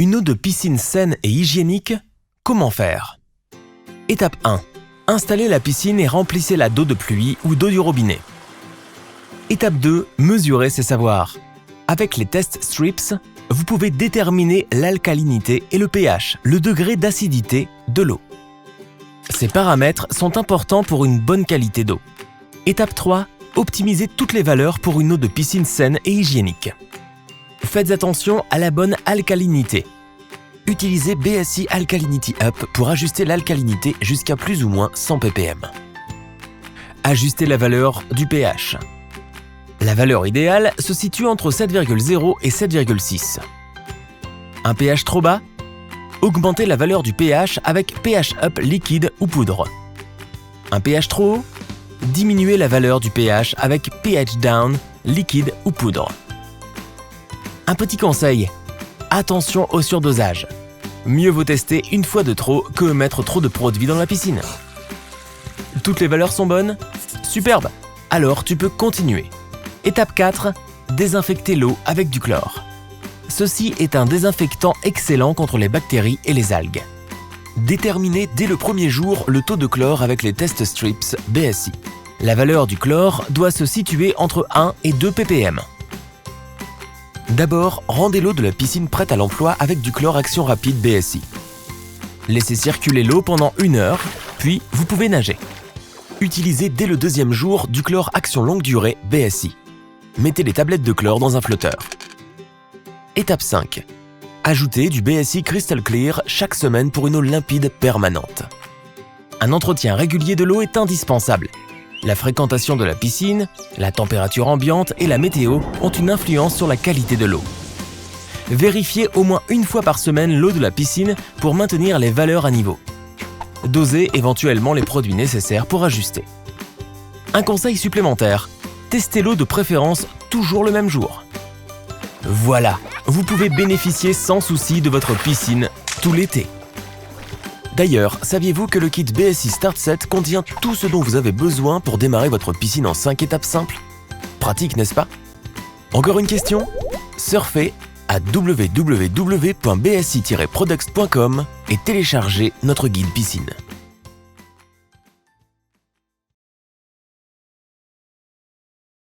Une eau de piscine saine et hygiénique, comment faire? Étape 1. Installez la piscine et remplissez-la d'eau de pluie ou d'eau du robinet. Étape 2. Mesurez ses savoirs. Avec les tests Strips, vous pouvez déterminer l'alcalinité et le pH, le degré d'acidité de l'eau. Ces paramètres sont importants pour une bonne qualité d'eau. Étape 3. Optimisez toutes les valeurs pour une eau de piscine saine et hygiénique. Faites attention à la bonne alcalinité. Utilisez BSI Alkalinity Up pour ajuster l'alcalinité jusqu'à plus ou moins 100 ppm. Ajustez la valeur du pH. La valeur idéale se situe entre 7,0 et 7,6. Un pH trop bas? Augmentez la valeur du pH avec pH Up liquide ou poudre. Un pH trop haut? Diminuez la valeur du pH avec pH Down, liquide ou poudre. Un petit conseil, attention au surdosage. Mieux vaut tester une fois de trop que mettre trop de produits dans la piscine. Toutes les valeurs sont bonnes? Superbe! Alors tu peux continuer. Étape 4. Désinfecter l'eau avec du chlore. Ceci est un désinfectant excellent contre les bactéries et les algues. Déterminez dès le premier jour le taux de chlore avec les tests Strips BSI. La valeur du chlore doit se situer entre 1 et 2 ppm. D'abord, rendez l'eau de la piscine prête à l'emploi avec du chlore action rapide BSI. Laissez circuler l'eau pendant 1 heure, puis vous pouvez nager. Utilisez dès le deuxième jour du chlore action longue durée BSI. Mettez les tablettes de chlore dans un flotteur. Étape 5. Ajoutez du BSI Crystal Clear chaque semaine pour une eau limpide permanente. Un entretien régulier de l'eau est indispensable. La fréquentation de la piscine, la température ambiante et la météo ont une influence sur la qualité de l'eau. Vérifiez au moins une fois par semaine l'eau de la piscine pour maintenir les valeurs à niveau. Dosez éventuellement les produits nécessaires pour ajuster. Un conseil supplémentaire, testez l'eau de préférence toujours le même jour. Voilà, vous pouvez bénéficier sans souci de votre piscine tout l'été. D'ailleurs, saviez-vous que le kit BSI Start Set contient tout ce dont vous avez besoin pour démarrer votre piscine en 5 étapes simples? Pratique, n'est-ce pas? Encore une question? Surfez à www.bsi-products.com et téléchargez notre guide piscine.